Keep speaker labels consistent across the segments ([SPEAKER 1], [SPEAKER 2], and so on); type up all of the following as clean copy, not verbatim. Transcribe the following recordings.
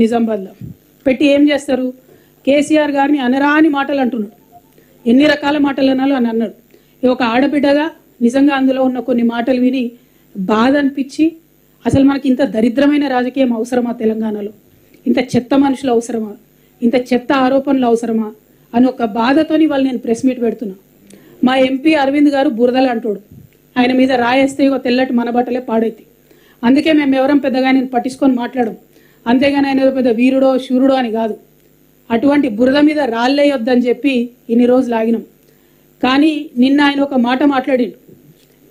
[SPEAKER 1] నిజామాబాద్లో పెట్టి ఏం చేస్తారు? కేసీఆర్ గారిని అనరాని మాటలు అంటున్నాడు. ఎన్ని రకాల మాటలు అనాలో అని అన్నాడు. ఒక ఆడబిడ్డగా నిజంగా అందులో ఉన్న కొన్ని మాటలు విని బాధ అనిపించి, అసలు మనకి ఇంత దరిద్రమైన రాజకీయం అవసరమా? తెలంగాణలో ఇంత చెత్త మనుషులు అవసరమా? ఇంత చెత్త ఆరోపణలు అవసరమా అని ఒక బాధతోని వాళ్ళు నేను ప్రెస్ మీట్ పెడుతున్నా. మా ఎంపీ అరవింద్ గారు బురదలు అంటాడు. ఆయన మీద రాయేస్తే ఇగో తెల్లటి మన బట్టలే పాడైతే. అందుకే మేము ఎవరం పెద్దగా నేను పట్టించుకొని మాట్లాడడం. అంతేగాని ఆయన పెద్ద వీరుడో శూరుడో అని కాదు. అటువంటి బురద మీద రాళ్ళేయొద్దని చెప్పి ఇన్ని రోజులు ఆగినాం. కానీ నిన్న ఆయన ఒక మాట మాట్లాడిండు.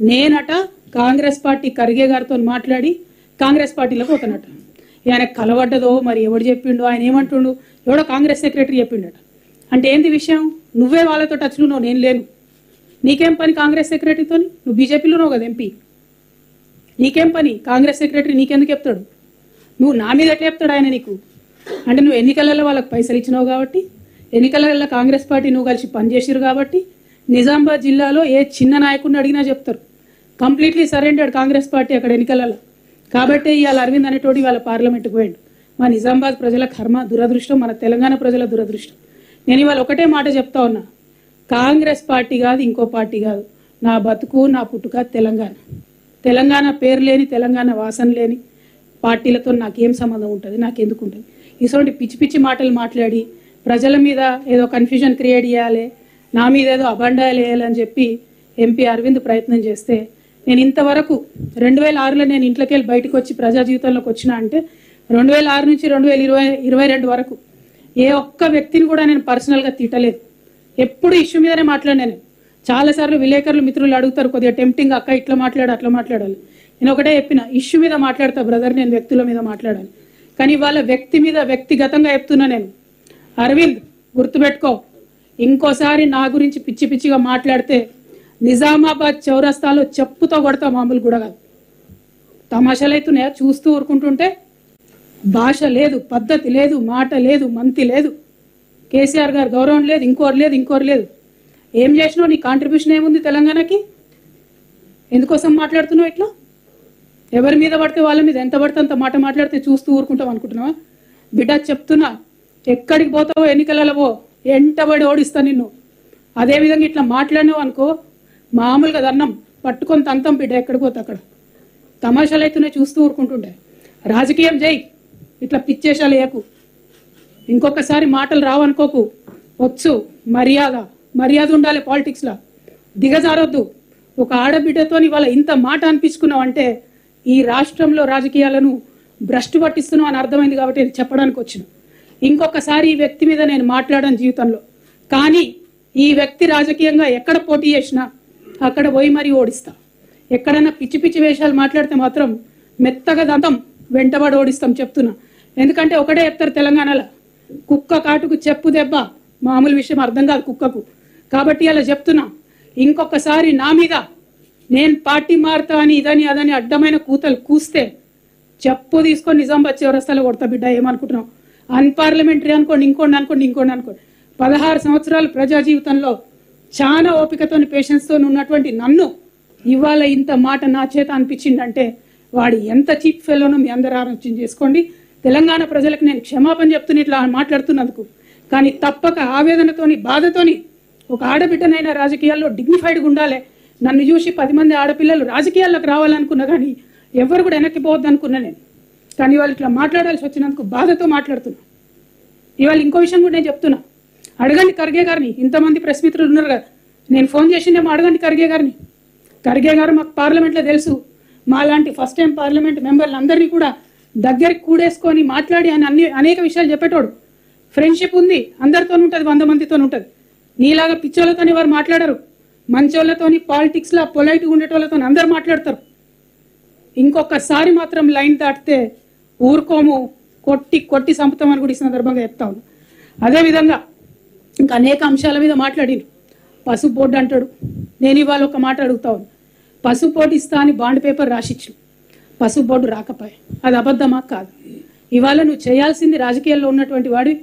[SPEAKER 1] నేనట కాంగ్రెస్ పార్టీ ఖర్గే గారితో మాట్లాడి కాంగ్రెస్ పార్టీలోకి పోతానట. ఆయన కలవడ్డదో మరి ఎవడు చెప్పిండో, ఆయన ఏమంటుండు, ఎవడో కాంగ్రెస్ సెక్రటరీ చెప్పిండట. అంటే ఏంది విషయం? నువ్వే వాళ్ళతో టచ్లో ఉన్నావు, నేను లేను. నీకేం పని కాంగ్రెస్ సెక్రటరీతో? నువ్వు బీజేపీలో ఉన్నావు కదా ఎంపీ, నీకేం పని? కాంగ్రెస్ సెక్రటరీ నీకెందుకు చెప్తాడు? నువ్వు నా మీద ఎట్లా చెప్తాడు ఆయన నీకు? అంటే నువ్వు ఎన్నికలలో వాళ్ళకి పైసలు ఇచ్చినావు కాబట్టి, ఎన్నికలలో కాంగ్రెస్ పార్టీ నువ్వు కలిసి పనిచేసారు కాబట్టి, నిజామాబాద్ జిల్లాలో ఏ చిన్న నాయకుడిని అడిగినా చెప్తారు కంప్లీట్లీ సరెండర్డ్ కాంగ్రెస్ పార్టీ అక్కడ ఎన్నికలలో. కాబట్టి ఇవాళ అరవింద్ అనేటోడు ఇవాళ పార్లమెంట్కి పోయాడు. మా నిజామాబాద్ ప్రజల కర్మ, దురదృష్టం, మన తెలంగాణ ప్రజల దురదృష్టం. నేను ఇవాళ ఒకటే మాట చెప్తా ఉన్నా, కాంగ్రెస్ పార్టీ కాదు, ఇంకో పార్టీ కాదు, నా బతుకు నా పుట్టుక తెలంగాణ. తెలంగాణ పేరు లేని, తెలంగాణ వాసన లేని పార్టీలతో నాకేం సంబంధం ఉంటుంది? నాకెందుకు ఉంటుంది? ఇటువంటి పిచ్చి పిచ్చి మాటలు మాట్లాడి ప్రజల మీద ఏదో కన్ఫ్యూజన్ క్రియేట్ చేయాలి, నా మీద ఏదో అబండాలు వేయాలని చెప్పి ఎంపీ అరవింద్ ప్రయత్నం చేస్తే, నేను ఇంతవరకు 2006లో నేను ఇంట్లోకి వెళ్ళి బయటకు వచ్చి ప్రజా జీవితంలోకి వచ్చినా అంటే 2006 నుంచి 2022 వరకు ఏ ఒక్క వ్యక్తిని కూడా నేను పర్సనల్గా తిట్టలేదు. ఎప్పుడు ఇష్యూ మీదనే మాట్లాడినా. నేను చాలాసార్లు విలేకరులు మిత్రులు అడుగుతారు, కొద్దిగా టెంప్టింగ్ అక్క ఇట్లా మాట్లాడు అట్లా మాట్లాడాలి. నేను ఒకటే చెప్పిన, ఇష్యూ మీద మాట్లాడతా బ్రదర్, నేను వ్యక్తుల మీద మాట్లాడాలి. కానీ వాళ్ళ వ్యక్తి మీద వ్యక్తిగతంగా చెప్తున్నా నేను. అరవింద్ గుర్తుపెట్టుకో, ఇంకోసారి నా గురించి పిచ్చి పిచ్చిగా మాట్లాడితే నిజామాబాద్ చౌరస్తాలో చెప్పుతో కొడతా, మామూలు కూడా కాదు. తమాషాలు అవుతున్నాయా చూస్తూ ఊరుకుంటుంటే? భాష లేదు, పద్ధతి లేదు, మాట లేదు, మంతి లేదు, కేసీఆర్ గారు గౌరవం లేదు, ఇంకోరు లేదు. ఏం చేసినావు? నీ కాంట్రిబ్యూషన్ ఏముంది తెలంగాణకి? ఎందుకోసం మాట్లాడుతున్నావు ఇట్లా? ఎవరి మీద పడితే వాళ్ళ మీద ఎంత పడితే అంత మాట మాట్లాడితే చూస్తూ ఊరుకుంటాం అనుకుంటున్నావా? బిడ్డ చెప్తున్నా, ఎక్కడికి పోతావో ఎన్నికలలో పో, ఎంటబడి ఓడిస్తా నిన్ను. అదేవిధంగా ఇట్లా మాట్లాడినావు అనుకో, మామూలుగా దన్నం పట్టుకొని తంతం బిడ్డ, ఎక్కడికి పోతే అక్కడ. తమాషాలు అవుతున్నాయి చూస్తూ ఊరుకుంటుండే. రాజకీయం చేయి, ఇట్లా పిచ్చేషాలు వేయకు. ఇంకొకసారి మాటలు రావనుకోకు. వచ్చు, మర్యాద ఉండాలి పాలిటిక్స్లో, దిగజారొద్దు. ఒక ఆడబిడ్డతో ఇవాళ ఇంత మాట అనిపించుకున్నావు అంటే ఈ రాష్ట్రంలో రాజకీయాలను భ్రష్టు పట్టిస్తున్నావు అని అర్థమైంది. కాబట్టి ఇది చెప్పడానికి వచ్చిన. ఇంకొకసారి ఈ వ్యక్తి మీద నేను మాట్లాడను జీవితంలో. కానీ ఈ వ్యక్తి రాజకీయంగా ఎక్కడ పోటీ చేసినా అక్కడ పోయి మరీ ఓడిస్తా. ఎక్కడైనా పిచ్చి పిచ్చి వేషాలు మాట్లాడితే మాత్రం మెత్తగా దంతం వెంటబడి ఓడిస్తాం చెప్తున్నా. ఎందుకంటే ఒకటే చెప్తారు తెలంగాణలో, కుక్క కాటుకు చెప్పు దెబ్బ మామూలు విషయం అర్థం కాదు కుక్కకు. కాబట్టి అలా చెప్తున్నా, ఇంకొకసారి నా మీద నేను పార్టీ మారుతా అని ఇదని అదని అడ్డమైన కూతలు కూస్తే చెప్పు తీసుకొని నిజామాబాద్ చౌరస్తాలో కొడతా బిడ్డ. ఏమనుకుంటున్నావు? అన్పార్లమెంటరీ అనుకోండి, ఇంకోండి. 16 సంవత్సరాలు ప్రజా జీవితంలో చాలా ఓపికతో పేషెన్స్తో ఉన్నటువంటి నన్ను ఇవాళ ఇంత మాట నా చేత అనిపించిందంటే వాడు ఎంత చీప్ ఫెలోనో మీ అందరూ ఆలోచన చేసుకోండి. తెలంగాణ ప్రజలకు నేను క్షమాపణ చెప్తున్నా ఇట్లా మాట్లాడుతున్నందుకు. కానీ తప్పక ఆవేదనతోని, బాధతోని, ఒక ఆడబిడ్డనైనా రాజకీయాల్లో డిగ్నిఫైడ్గా ఉండాలి. నన్ను చూసి 10 మంది ఆడపిల్లలు రాజకీయాల్లోకి రావాలనుకున్నా, కానీ ఎవరు కూడా వెనక్కి పోవద్దు అనుకున్నా నేను. కానీ వాళ్ళు ఇట్లా మాట్లాడాల్సి వచ్చినందుకు బాధతో మాట్లాడుతున్నా. ఇవాళ ఇంకో విషయం కూడా నేను చెప్తున్నా, అడగండి ఖర్గే గారిని. ఇంతమంది ప్రెస్ మిత్రులు ఉన్నారు కదా, నేను ఫోన్ చేసిందేమో అడగండి ఖర్గే గారిని. ఖర్గే గారు మాకు పార్లమెంట్లో తెలుసు, మాలాంటి ఫస్ట్ టైం పార్లమెంట్ మెంబర్లు అందరినీ కూడా దగ్గరికి కూడేసుకొని మాట్లాడి ఆయన అనేక విషయాలు చెప్పేటోడు. ఫ్రెండ్షిప్ ఉంది, అందరితో ఉంటుంది, 100 మందితో ఉంటుంది. నీలాగా పిచ్చోళ్ళతో ఎవరు మాట్లాడరు. మంచోళ్ళతోని, పాలిటిక్స్లో పొలైట్గా ఉండేటోళ్ళతో అందరు మాట్లాడతారు. ఇంకొకసారి మాత్రం లైన్ దాటితే ఊరుకోము, కొట్టి సంపుతామని కూడా ఈ సందర్భంగా చెప్తా ఉన్నాను. అదేవిధంగా ఇంకా అనేక అంశాల మీద మాట్లాడిను. పసుపు బోర్డు అంటాడు. నేను ఇవాళ ఒక మాట అడుగుతా ఉన్నాను, పసుపు బోర్డు ఇస్తా అని బాండ్ పేపర్ రాసిచ్చు, పసుపు బోర్డు రాకపోయా, అది అబద్ధమా కాదు? ఇవాళ నువ్వు చేయాల్సింది, రాజకీయాల్లో ఉన్నటువంటి వాడి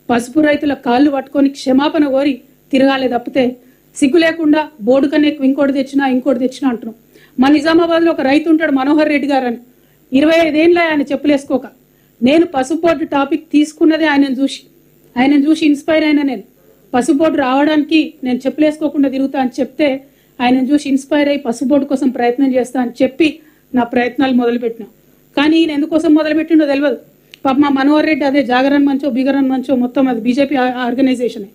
[SPEAKER 1] పసుపు రైతుల కాళ్ళు పట్టుకొని క్షమాపణ కోరి తిరగాలి తప్పితే సిగ్గు లేకుండా బోర్డు కన్నా ఎక్కువ ఇంకోటి తెచ్చినా అంటున్నాం. మా నిజామాబాద్లో ఒక రైతు ఉంటాడు, మనోహర్ రెడ్డి గారు అని. 25 ఏళ్ళ ఆయన చెప్పులేసుకోక నేను పసుపోటు టాపిక్ తీసుకున్నదే ఆయనను చూసి ఇన్స్పైర్ అయినా. నేను పసుపోటు రావడానికి నేను చెప్పులేసుకోకుండా తిరుగుతా అని చెప్తే ఆయనను చూసి ఇన్స్పైర్ అయ్యి పసుపోటు కోసం ప్రయత్నం చేస్తా అని చెప్పి నా ప్రయత్నాలు మొదలుపెట్టినా. కానీ ఈయన ఎందుకోసం మొదలుపెట్టిండో తెలియదు. పాప మా మనోహర్ రెడ్డి అదే జాగరణ మంచో బిగరణ మంచో మొత్తం అది బీజేపీ ఆర్గనైజేషనే.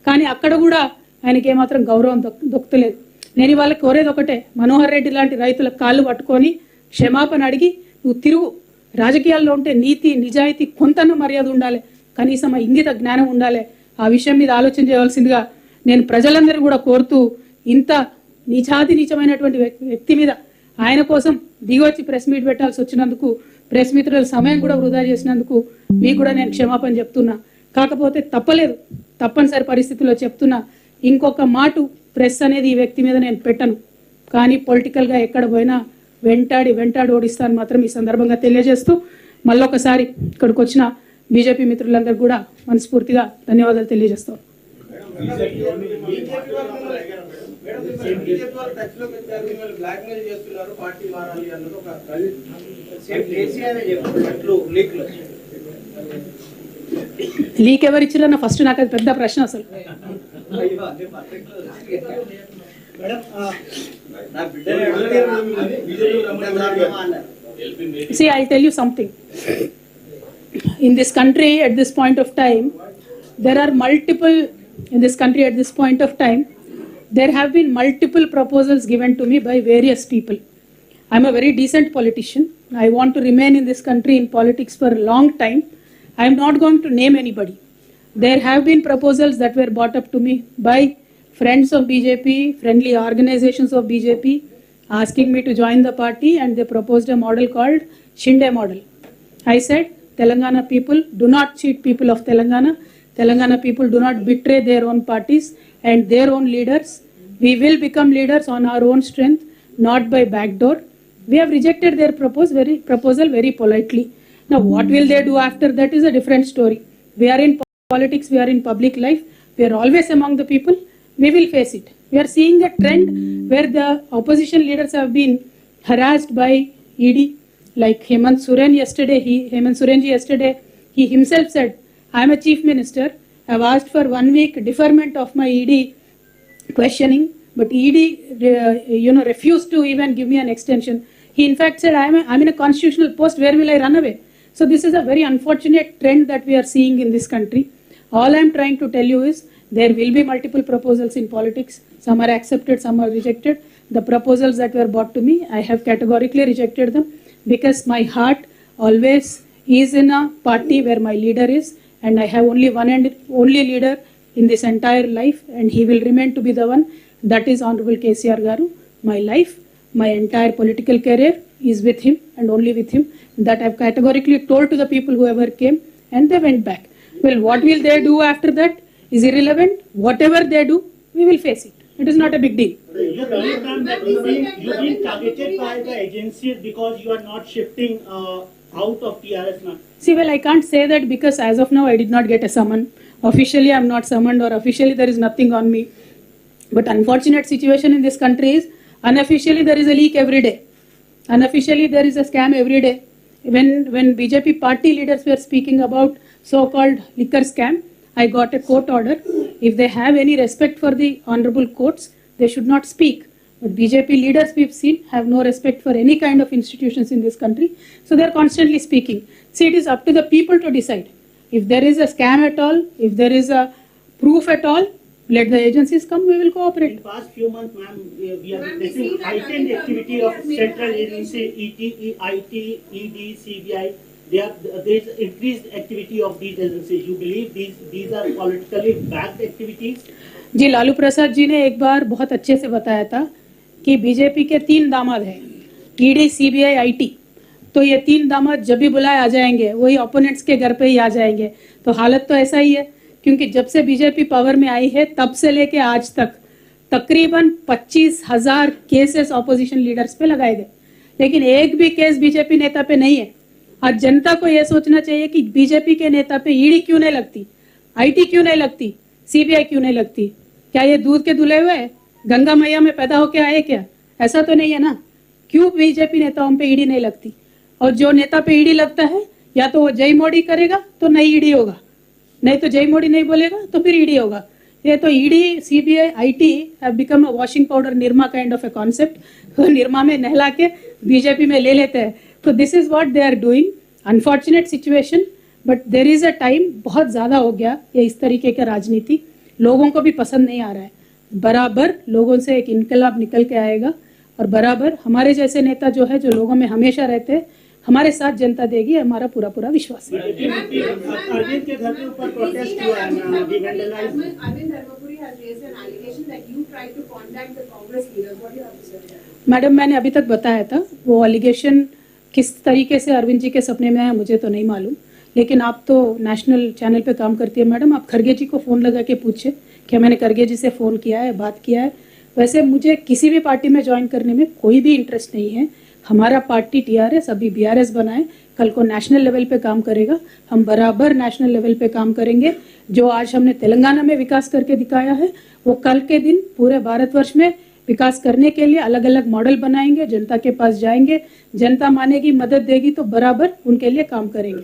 [SPEAKER 1] కానీ అక్కడ కూడా ఆయనకి ఏమాత్రం గౌరవం దొక్కలేదు. నేను ఇవాళ కోరేది ఒకటే, మనోహర్ రెడ్డి లాంటి రైతుల కాళ్ళు పట్టుకొని క్షమాపణ అడిగి నువ్వు తిరుగు. రాజకీయాల్లో ఉంటే నీతి నిజాయితీ కొంతన్న మర్యాద ఉండాలి, కనీసం ఆ ఇంగిత జ్ఞానం ఉండాలి. ఆ విషయం మీద ఆలోచన చేయవలసిందిగా నేను ప్రజలందరూ కూడా కోరుతూ, ఇంత నీచమైనటువంటి వ్యక్తి మీద ఆయన కోసం దిగొచ్చి ప్రెస్ మీట్ పెట్టాల్సి వచ్చినందుకు, ప్రెస్ మిత్రుల సమయం కూడా వృధా చేసినందుకు మీకు కూడా నేను క్షమాపణ చెప్తున్నా. కాకపోతే తప్పనిసరి పరిస్థితుల్లో చెప్తున్నా, ఇంకొక మాట ప్రెస్ అనేది ఈ వ్యక్తి మీద నేను పెట్టను. కానీ పొలిటికల్గా ఎక్కడ పోయినా వెంటాడి ఓడిస్తాను మాత్రం ఈ సందర్భంగా తెలియజేస్తూ, మళ్ళొకసారి ఇక్కడికి వచ్చిన బీజేపీ మిత్రులందరూ కూడా మనస్ఫూర్తిగా ధన్యవాదాలు తెలియజేస్తాం. లీక్ ఎవరిచ్చిరన్న ఫస్ట్ నాకు అది పెద్ద ప్రశ్న అసలు. See, I'll tell you something. In this country at this point of time, there have been multiple proposals given to me by various people. I'm a very decent politician. I want to remain in this country in politics for a long time. I'm not going to name anybody. There have been proposals that were brought up to me by friends of BJP, friendly organizations of BJP, asking me to join the party, and they proposed a model called Shinde model. I said, Telangana people do not cheat people of Telangana. Telangana people do not betray their own parties and their own leaders. We will become leaders on our own strength, not by backdoor. We have rejected their proposal very politely. Now, what will they do after that is a different story. We are in politics, we are in public life, we are always among the people. We will face it. We are seeing a trend where the opposition leaders have been harassed by ED. Like Hemant Soren yesterday, he himself said, I am a chief minister. I have asked for 1 week deferment of my ED questioning, but ED refused to even give me an extension. He in fact said, I'm in a constitutional post, where will I run away? So this is a very unfortunate trend that we are seeing in this country. All I am trying to tell you is, there will be multiple proposals in politics. Some are accepted, some are rejected. The proposals that were brought to me, I have categorically rejected them, because my heart always is in a party where my leader is, and I have only one and only leader in this entire life, and he will remain to be the one. That is Honorable KCR Garu. My life, my entire political career is with him and only with him. That I have categorically told to the people who ever came, and they went back. Well, what will they do after that is irrelevant. Whatever they do, we will face it. It is not a big deal.
[SPEAKER 2] You're being targeted by the agencies because you are not shifting out of TRS now.
[SPEAKER 1] See, well, I can't say that, because as of now I did not get a summon. Officially I am not summoned, or officially there is nothing on me. But unfortunate situation in this country is, unofficially there is a leak every day. Unofficially there is a scam every day. When BJP party leaders were speaking about so-called liquor scam, I got a court order. If they have any respect for the honorable courts, they should not speak. But BJP leaders we've seen have no respect for any kind of institutions in this country. So they are constantly speaking. See, it is up to the people to decide. If there is a scam at all, if there is a proof at all, let the agencies come, we will cooperate.
[SPEAKER 2] In the past few months, ma'am, we are witnessing heightened activity of central agencies, IT, ED, CBI. There is increased activity of these agencies. You believe these are politically backed activities?
[SPEAKER 1] जी, लालू प्रसाद जी ने एक बार बहुत अच्छे से बताया था कि BJP के 3 दामाद हैं, ईडी, सीबीआई, आईटी. तो ये 3 दामाद जब भी बुलाए आ जाएंगे, वही ओपोनेंट्स के घर पे ही आ जाएंगे. तो हालत तो ऐसा ही है, क्योंकि जब से बीजेपी पावर में आई है तब से लेके आज तक तकरीबन 25,000 केसेस ऑपोजिशन लीडर्स पे लगाए गए, लेकिन एक भी केस बीजेपी नेता पे नहीं है. आज जनता को यह सोचना चाहिए कि बीजेपी के नेता पे ईडी क्यों नहीं लगती, आईटी क्यों नहीं लगती, सीबीआई क्यों नहीं लगती. क्या ये दूध के धुले हुए गंगा मैया में पैदा होके आए क्या? ऐसा तो नहीं है ना. क्यों बीजेपी नेताओं पे ईडी नहीं लगती? और जो नेता पे ईडी लगता है, या तो वो जय मोदी करेगा तो नहीं ईडी होगा, नहीं तो जय मोदी नहीं बोलेगा तो फिर ईडी होगा। ये तो ED, CBI, IT have become a washing powder Nirma kind of a concept. Nirma में नहला के बीजेपी में ले लेते हैं। तो this is what they are doing. Unfortunate situation, but there is a time, बहुत ज्यादा हो गया ये इस तरीके का राजनीति, लोगों को भी पसंद नहीं आ रहा है। बराबर लोगों से एक इनकलाब निकल के आएगा और बराबर हमारे जैसे नेता जो है, जो लोगों में हमेशा रहते हैं, हमारे साथ जनता देगी, हमारा पूरा पूरा विश्वास है।
[SPEAKER 2] अरविंद के घर के ऊपर प्रोटेस्ट हुआ है ना, अभी vandalized।
[SPEAKER 3] Arvind Dharmapuri has raised an allegation that you tried to contact the Congress leaders. What do you have to say?
[SPEAKER 1] Madam, मैंने अभी तक बताया था, वो एलिगेशन किस तरीके से अरविंद जी के सपने में आया मुझे तो नहीं मालूम, लेकिन आप तो नेशनल चैनल पे काम करती है मैडम, आप खरगे जी को फ़ोन लगा के पूछे कि मैंने खरगे जी से फ़ोन किया है, बात किया है। वैसे मुझे किसी भी पार्टी में ज्वाइन करने में कोई भी इंटरेस्ट नहीं है। हमारा पार्टी टीआरएस अभी बीआरएस बनाए, कल को नेशनल लेवल पे काम करेगा, हम बराबर नेशनल लेवल पे काम करेंगे। जो आज हमने तेलंगाना में विकास करके दिखाया है, वो कल के दिन पूरे भारतवर्ष में विकास करने के लिए अलग अलग मॉडल बनाएंगे, जनता के पास जाएंगे, जनता मानेगी, मदद देगी तो बराबर उनके लिए काम करेंगे।